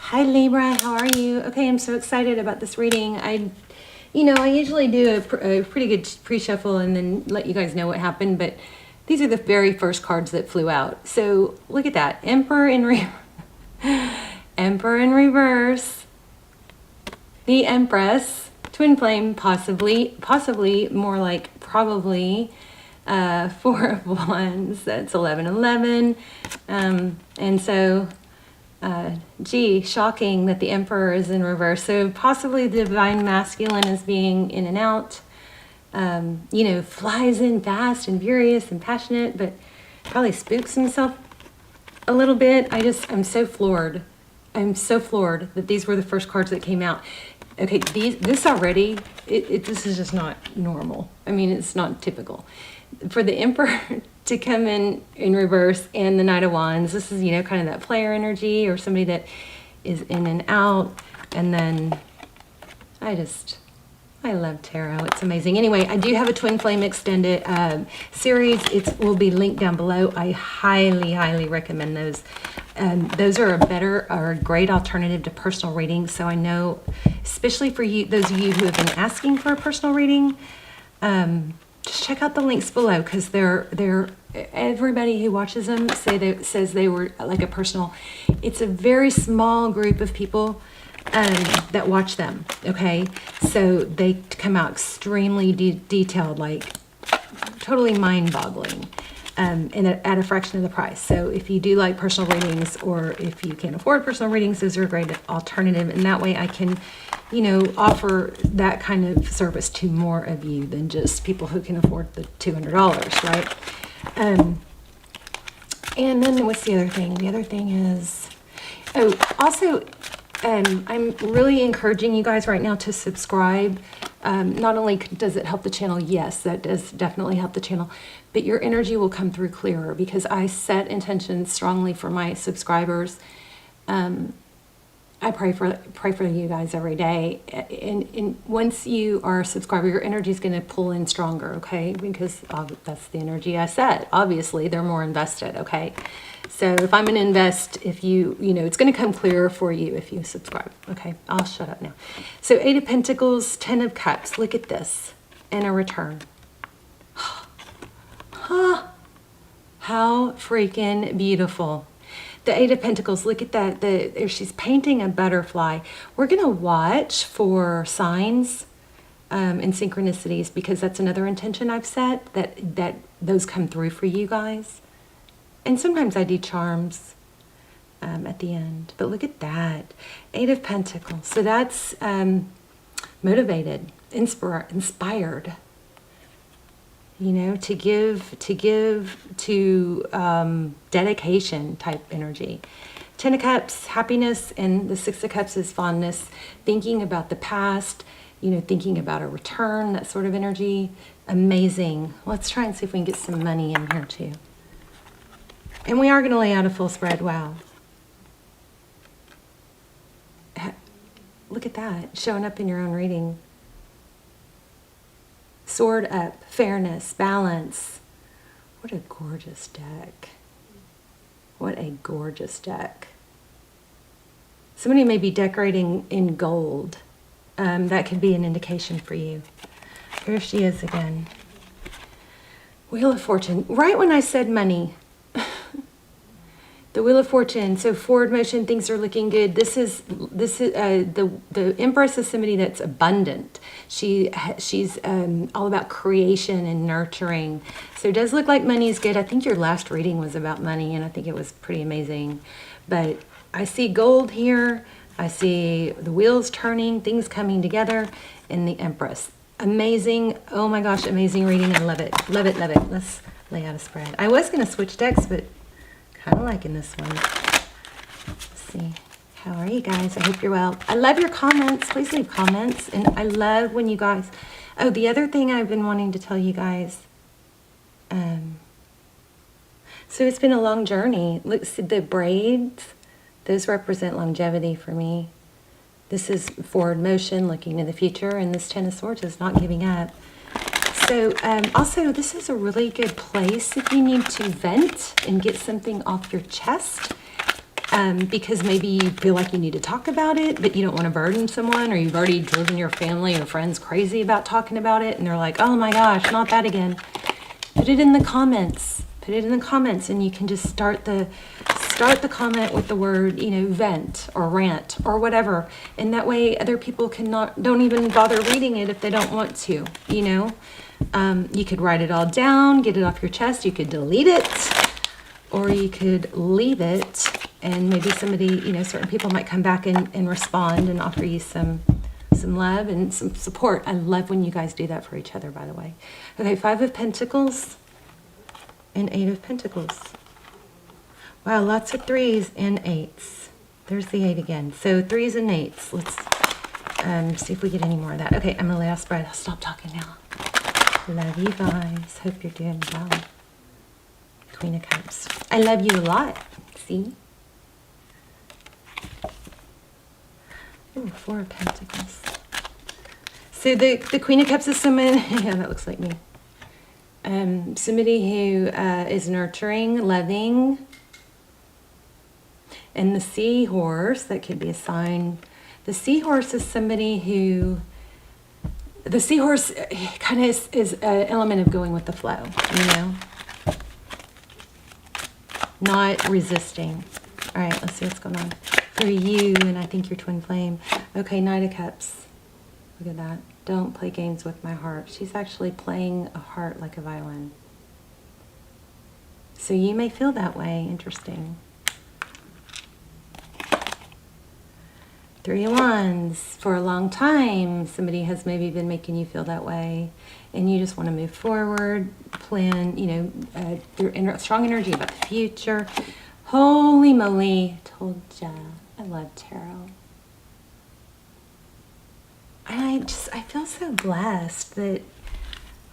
Hi Libra, how are you? Okay, I'm so excited about this reading. I usually do a pretty good pre-shuffle and then let you guys know what happened, but these are the very first cards that flew out. So look at that, Emperor in reverse, the Empress, twin flame, possibly more like probably, Four of Wands. That's 1111, and so. Gee, shocking that the Emperor is in reverse. So possibly the divine masculine is being in and out, flies in fast and furious and passionate, but probably spooks himself a little bit. I'm so floored. I'm so floored that these were the first cards that came out. Okay, this already, this is just not normal. I mean, it's not typical. For the Emperor to come in reverse and the Knight of Wands, this is, kind of that player energy or somebody that is in and out. And then I love tarot. It's amazing. Anyway, I do have a Twin Flame Extended series. It will be linked down below. I highly, highly recommend those. Those are a great alternative to personal readings. So I know, especially for you, those of you who have been asking for a personal reading, just check out the links below, because they're everybody who watches them says they were like a personal. It's a very small group of people that watch them. Okay, so they come out extremely detailed, like totally mind-boggling, and at a fraction of the price. So if you do like personal readings, or if you can't afford personal readings, those are a great alternative. And that way I can, offer that kind of service to more of you than just people who can afford the $200, right? And then what's the other thing? The other thing is, also, I'm really encouraging you guys right now to subscribe. Not only does it help the channel, yes, that does definitely help the channel, but your energy will come through clearer, because I set intentions strongly for my subscribers. I pray for you guys every day, and once you are a subscriber, your energy is going to pull in stronger, okay? Because that's the energy I set. Obviously, they're more invested, okay? So if I'm going to invest, if it's going to come clearer for you if you subscribe, okay? I'll shut up now. So 8 of Pentacles, 10 of Cups. Look at this, and a return. Huh. How freaking beautiful. The 8 of Pentacles, look at that. She's painting a butterfly. We're going to watch for signs and synchronicities, because that's another intention I've set, that those come through for you guys. And sometimes I do charms at the end. But look at that. 8 of Pentacles. So that's motivated, inspired. To give to dedication type energy. 10 of Cups, happiness, and the 6 of Cups is fondness, thinking about the past, thinking about a return, that sort of energy. Amazing. Let's try and see if we can get some money in here too. And we are going to lay out a full spread. Wow. Look at that, showing up in your own reading. Sword up, fairness, balance. What a gorgeous deck. What a gorgeous deck. Somebody may be decorating in gold. That could be an indication for you. Here she is again. Wheel of Fortune. Right when I said money. The Wheel of Fortune, so forward motion, things are looking good. This is the Empress is somebody that's abundant. She's all about creation and nurturing. So it does look like money is good. I think your last reading was about money, and I think it was pretty amazing. But I see gold here. I see the wheels turning, things coming together, and the Empress. Amazing. Oh my gosh, amazing reading. I love it. Love it, love it. Let's lay out a spread. I was going to switch decks, but kind of liking this one. Let's see. How are you guys? I hope you're well. I love your comments. Please leave comments. And I love when you guys... Oh, the other thing I've been wanting to tell you guys. So it's been a long journey. Look, see the braids. Those represent longevity for me. This is forward motion, looking to the future. And this 10 of Swords is not giving up. So also, this is a really good place if you need to vent and get something off your chest. because maybe you feel like you need to talk about it, but you don't want to burden someone, or you've already driven your family or friends crazy about talking about it, and they're like, oh my gosh, not that again. Put it in the comments. Put it in the comments, and you can just start the comment with the word, vent or rant or whatever. And that way other people don't even bother reading it if they don't want to, You could write it all down, get it off your chest. You could delete it, or you could leave it, and maybe somebody, certain people might come back and respond and offer you some love and some support. I love when you guys do that for each other, by the way. Okay, 5 of Pentacles and 8 of Pentacles. Wow, lots of 3s and 8s. There's the 8 again. So 3s and 8s. Let's see if we get any more of that. Okay, I'm going to last breath. I'll stop talking now. Love you guys. Hope you're doing well. Queen of Cups. I love you a lot. See? Ooh, 4 of Pentacles. So the Queen of Cups is someone, yeah, that looks like me. Somebody who is nurturing, loving. And the seahorse, that could be a sign. The seahorse is somebody who, the seahorse kind of is an element of going with the flow, Not resisting. All right, let's see what's going on for you, and I think your twin flame. Okay, Knight of Cups. Look at that. Don't play games with my heart. She's actually playing a heart like a violin. So you may feel that way. Interesting. 3 of Wands. For a long time, somebody has maybe been making you feel that way, and you just want to move forward, plan, strong energy about the future. Holy moly, told ya. I love tarot. And I feel so blessed that,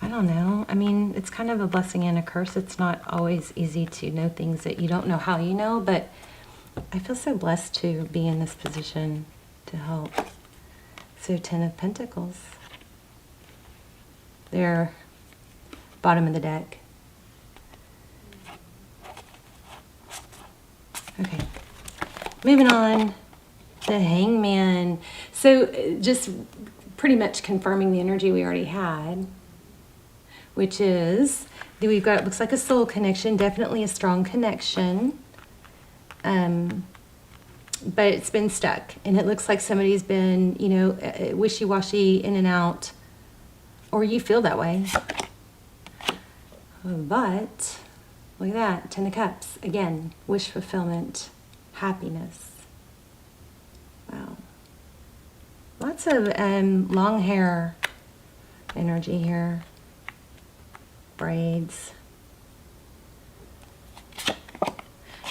I don't know, I mean, it's kind of a blessing and a curse. It's not always easy to know things that you don't know how you know, but I feel so blessed to be in this position to help. So 10 of Pentacles. They're bottom of the deck. Okay, moving on. The Hangman. So just pretty much confirming the energy we already had, which is that we've got, it looks like a soul connection, definitely a strong connection. But it's been stuck, and it looks like somebody's been, wishy-washy, in and out, or you feel that way. But look at that, 10 of Cups. Again, wish fulfillment, happiness. Wow. Lots of long hair energy here. Braids.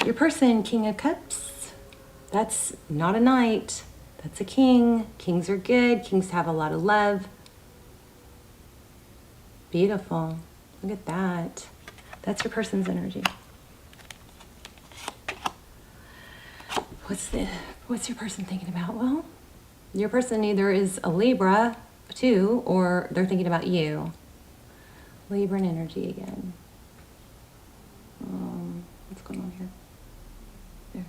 Your person, King of Cups. That's not a knight. That's a king. Kings are good. Kings have a lot of love. Beautiful. Look at that. That's your person's energy. What's your person thinking about? Well, your person either is a Libra too, or they're thinking about you. Libran energy again. What's going on here? There.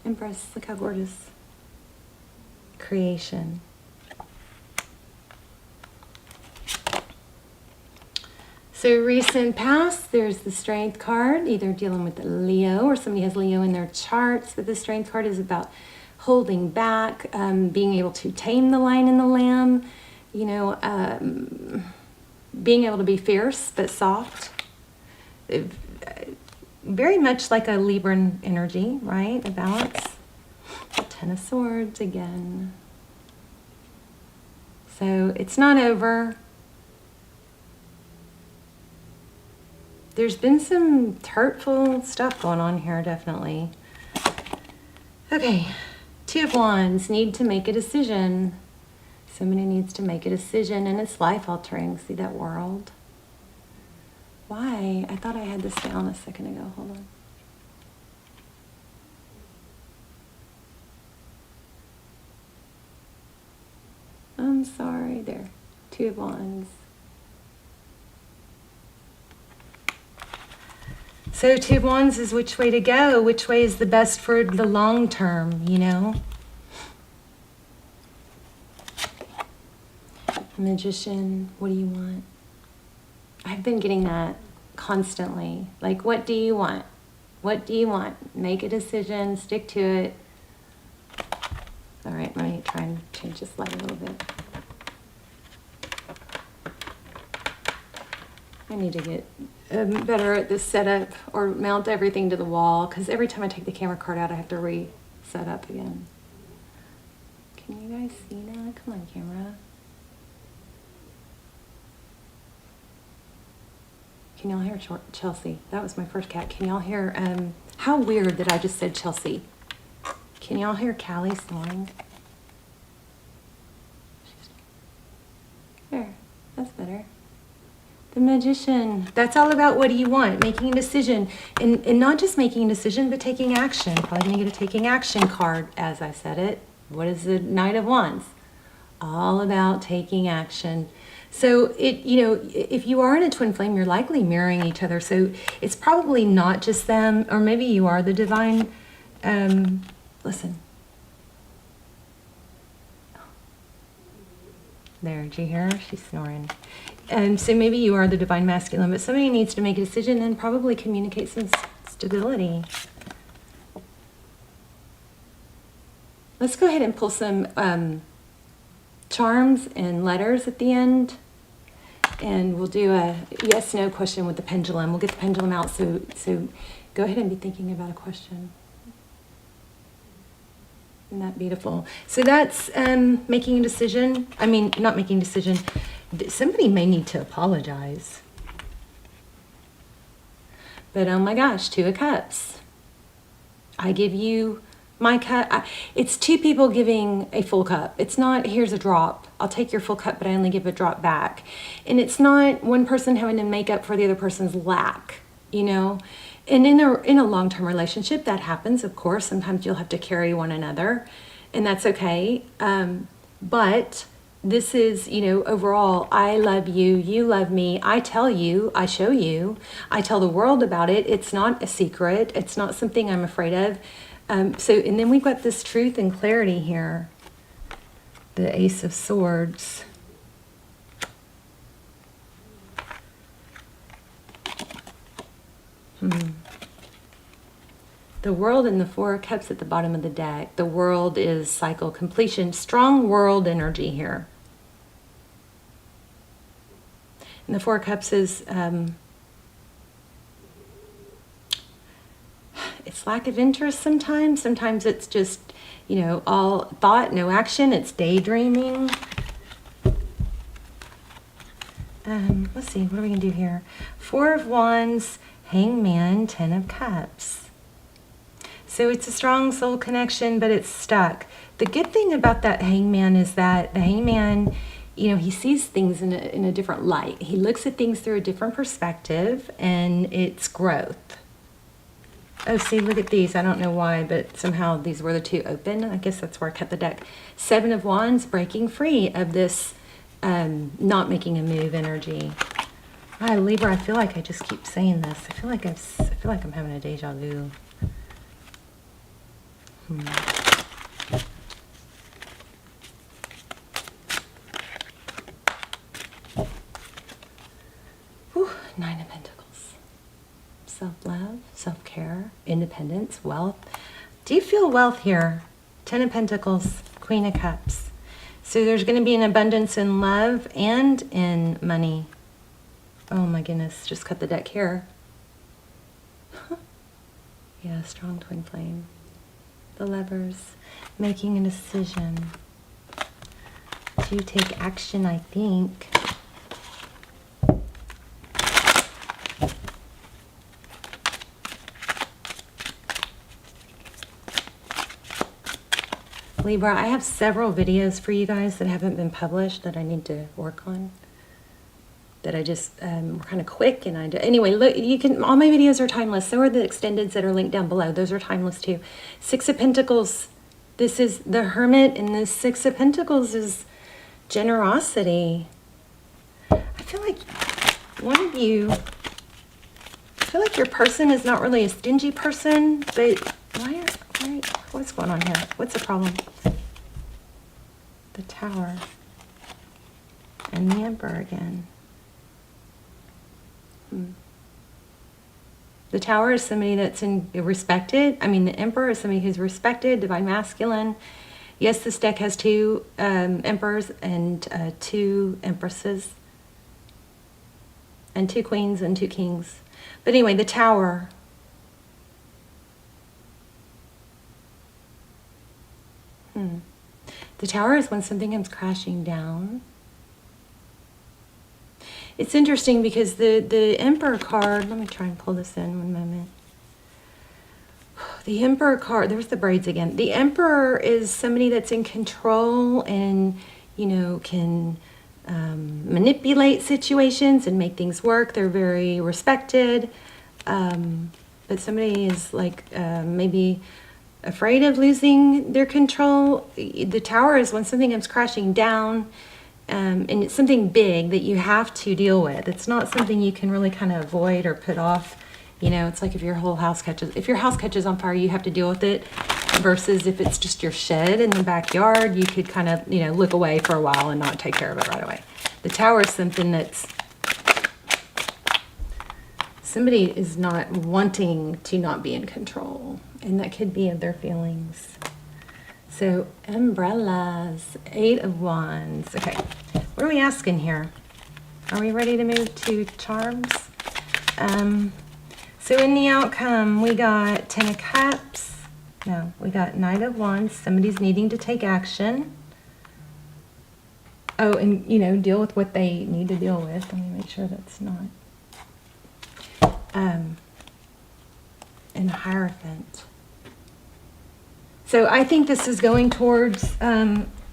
Empress, look how gorgeous. Creation. So recent past, there's the Strength card, either dealing with the Leo or somebody has Leo in their charts, but the Strength card is about holding back, being able to tame the lion and the lamb, being able to be fierce but soft. Very much like a Libran energy, right? A balance. 10 of Swords again. So it's not over. There's been some hurtful stuff going on here, definitely. Okay, 2 of Wands, need to make a decision. Somebody needs to make a decision, and it's life-altering. See that world? Why? I thought I had this down a second ago. Hold on. I'm sorry. There. 2 of Wands. So Two of Wands is which way to go, which way is the best for the long term, you know? Magician, what do you want? I've been getting that constantly. Like, what do you want? What do you want? Make a decision, stick to it. All right, let me try and change this light a little bit. I need to get better at this setup or mount everything to the wall, because every time I take the camera card out, I have to reset up again. Can you guys see that? Come on, camera. Can y'all hear Chelsea? That was my first cat. Can y'all hear, how weird that I just said Chelsea. Can y'all hear Callie snoring? There, that's better. The Magician. That's all about what do you want, making a decision. And not just making a decision, but taking action. Probably going to get a taking action card as I said it. What is the Knight of Wands? All about taking action. So if you are in a twin flame, you're likely mirroring each other. So it's probably not just them, or maybe you are the divine. Listen. There, did you hear her? She's snoring. So maybe you are the divine masculine, but somebody needs to make a decision and probably communicate some stability. Let's go ahead and pull some charms and letters at the end. And we'll do a yes/no question with the pendulum. We'll get the pendulum out, so go ahead and be thinking about a question. Isn't that beautiful? So that's making a decision. I mean, not making a decision. Somebody may need to apologize. But oh my gosh, Two of Cups. I give you my cup. It's two people giving a full cup. It's not, here's a drop. I'll take your full cup, but I only give a drop back. And it's not one person having to make up for the other person's lack, you know? And in a long-term relationship, that happens, of course. Sometimes you'll have to carry one another, and that's okay. But this is, overall, I love you, you love me, I tell you, I show you, I tell the world about it. It's not a secret. It's not something I'm afraid of. And then we've got this truth and clarity here. The Ace of Swords. The World and the Four of Cups at the bottom of the deck. The World is cycle completion. Strong world energy here. And the Four of Cups is it's lack of interest sometimes. Sometimes it's just, all thought, no action. It's daydreaming. Let's see, what are we going to do here? Four of Wands, Hangman, Ten of Cups. So it's a strong soul connection, but it's stuck. The good thing about that Hangman is that the Hangman, he sees things in a different light. He looks at things through a different perspective, and it's growth. Oh, see, look at these. I don't know why, but somehow these were the two open. I guess that's where I cut the deck. Seven of Wands, breaking free of this not making a move energy. Hi, Libra, I feel like I just keep saying this. I feel like I'm having a deja vu. Whew, Nine of Pentacles. Self-love, self-care, independence, wealth. Do you feel wealth here? Ten of Pentacles, Queen of Cups. So there's going to be an abundance in love and in money. Oh my goodness, just cut the deck here. Yeah, strong twin flame. The Lovers, making a decision to take action, I think. Libra, I have several videos for you guys that haven't been published that I need to work on. That I just were kind of quick, and anyway, look, all my videos are timeless. So are the extendeds that are linked down below. Those are timeless too. Six of Pentacles. This is the Hermit, and the Six of Pentacles is generosity. I feel like one of you feel like your person is not really a stingy person, but what's going on here? What's the problem? The Tower and the Emperor again. The Tower is somebody that's respected. I mean, the Emperor is somebody who's respected, divine masculine. Yes, this deck has 2 emperors and 2 empresses. And 2 queens and 2 kings. But anyway, the Tower. The Tower is when something comes crashing down. It's interesting because the Emperor card, let me try and pull this in one moment. The Emperor card, there's the braids again. The Emperor is somebody that's in control and, you know, can manipulate situations and make things work. They're very respected. But somebody is like maybe afraid of losing their control. The Tower is when something comes crashing down. And it's something big that you have to deal with. It's not something you can really kind of avoid or put off. You know, it's like if your house catches on fire, you have to deal with it. Versus if it's just your shed in the backyard, you could kind of, you know, look away for a while and not take care of it right away. The Tower is something that's, somebody is not wanting to not be in control. And that could be of their feelings. So, umbrellas, 8 of Wands. Okay, what are we asking here? Are we ready to move to charms? So in the outcome, we got 10 of Cups. No, we got Knight of Wands. Somebody's needing to take action. Oh, and, you know, deal with what they need to deal with. Let me make sure that's not. And a Hierophant. So I think this is going towards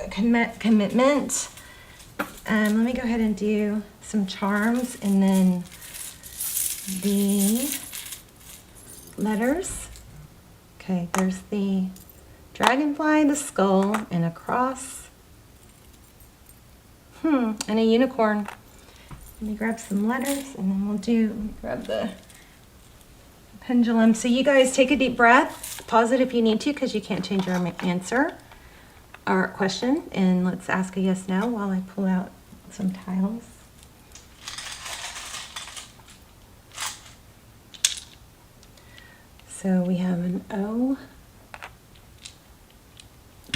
commitment. Let me go ahead and do some charms and then the letters. Okay, there's the dragonfly, the skull, and a cross. And a unicorn. Let me grab some letters and then let me grab the pendulum. So you guys take a deep breath, pause it if you need to because you can't change your answer or question, and let's ask a yes no while I pull out some tiles. So we have an O.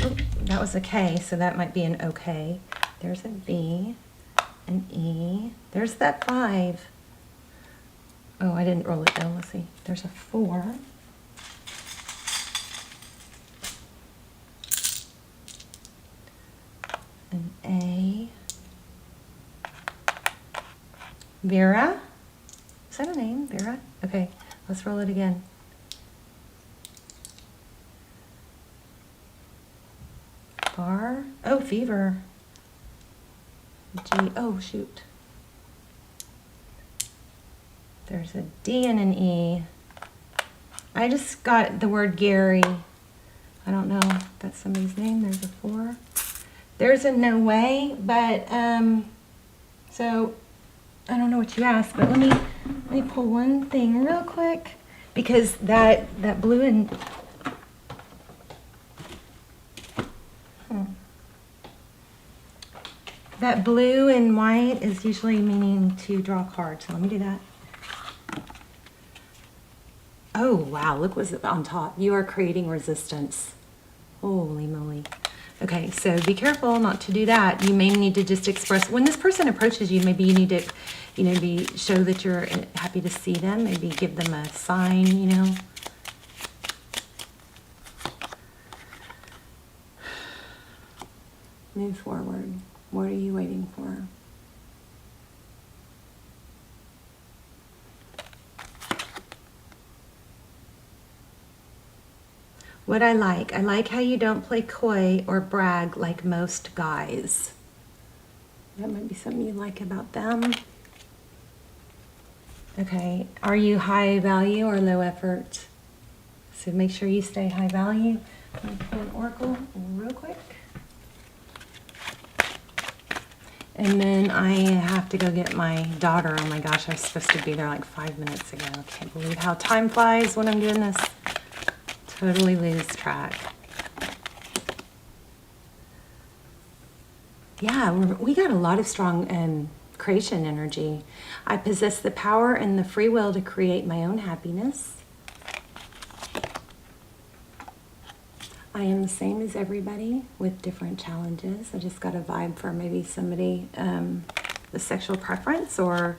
Oh, that was a K, so that might be an OK. There's a B, an E. There's that 5. Oh, I didn't roll it down. Let's see. There's a 4. An A. Vera. Is that a name? Vera? Okay, let's roll it again. Bar. Oh, fever. G. Oh, shoot. There's a D and an E. I just got the word Gary. I don't know if that's somebody's name. There's a 4. There's a no way, but so I don't know what you asked, but let me pull one thing real quick because that blue and that blue and white is usually meaning to draw a card. So let me do that. Oh, wow, look what's on top. You are creating resistance. Holy moly. Okay, so be careful not to do that. You may need to just express, when this person approaches you, maybe you need to, you know, show that you're happy to see them. Maybe give them a sign, you know. Move forward. What are you waiting for? What I like how you don't play coy or brag like most guys. That might be something you like about them. Okay, are you high value or low effort? So make sure you stay high value. Let me pull an oracle real quick. And then I have to go get my daughter. Oh my gosh, I was supposed to be there like 5 minutes ago. I can't believe how time flies when I'm doing this. Totally lose track. Yeah, we got a lot of strong creation energy. I possess the power and the free will to create my own happiness. I am the same as everybody with different challenges. I just got a vibe for maybe somebody, the sexual preference or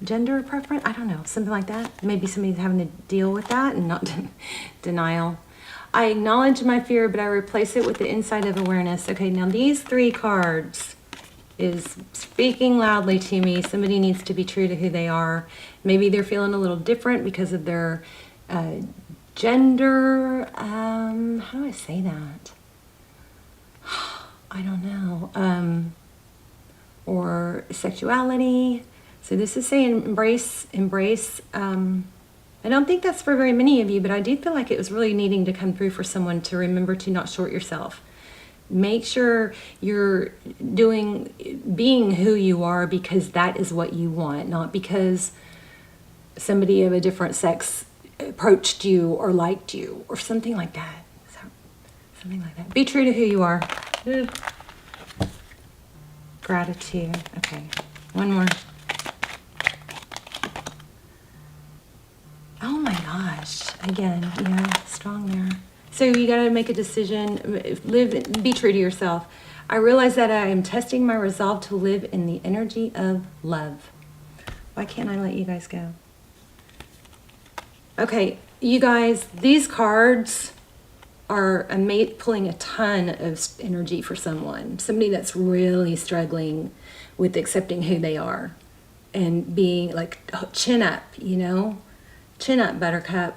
gender preference. I don't know, something like that. Maybe somebody's having to deal with that and not denial. I acknowledge my fear, but I replace it with the insight of awareness. Okay, now these 3 cards is speaking loudly to me. Somebody needs to be true to who they are. Maybe they're feeling a little different because of their gender. How do I say that? I don't know. Or sexuality. So this is saying embrace. I don't think that's for very many of you, but I do feel like it was really needing to come through for someone to remember to not short yourself. Make sure you're being who you are because that is what you want, not because somebody of a different sex approached you or liked you or something like that. Something like that. Be true to who you are. Gratitude. Okay, one more. Oh my gosh. Again, yeah, strong there. So you got to make a decision, be true to yourself. I realize that I am testing my resolve to live in the energy of love. Why can't I let you guys go? Okay, you guys, these cards are pulling a ton of energy for someone. Somebody that's really struggling with accepting who they are and being like, chin up, you know? Chin up, buttercup.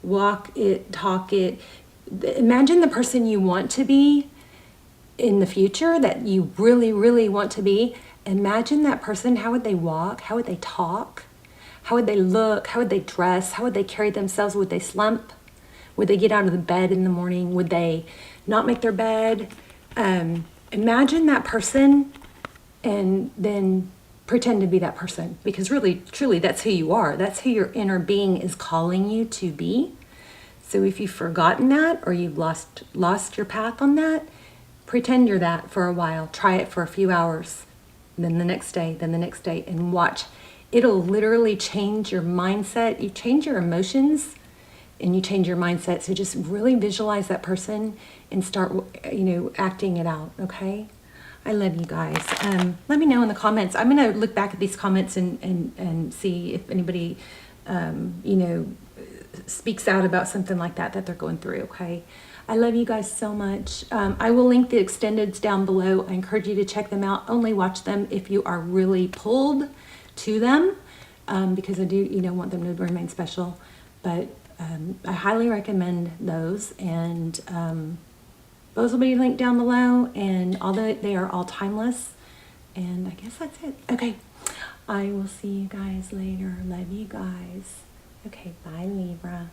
Walk it, talk it. Imagine the person you want to be in the future, that you really, really want to be. Imagine that person. How would they walk? How would they talk? How would they look? How would they dress? How would they carry themselves? Would they slump? Would they get out of the bed in the morning? Would they not make their bed? Imagine that person and then pretend to be that person, because really, truly, that's who you are. That's who your inner being is calling you to be. So if you've forgotten that or you've lost your path on that, pretend you're that for a while. Try it for a few hours, then the next day, then the next day, and watch. It'll literally change your mindset. You change your emotions and you change your mindset. So just really visualize that person and start, acting it out, okay? I love you guys. Let me know in the comments. I'm going to look back at these comments and see if anybody, speaks out about something like that they're going through, okay? I love you guys so much. I will link the extendeds down below. I encourage you to check them out. Only watch them if you are really pulled to them, because I do, want them to remain special. But I highly recommend those, and those will be linked down below, and although they are all timeless, and I guess that's it. Okay, I will see you guys later. Love you guys. Okay, bye, Libra.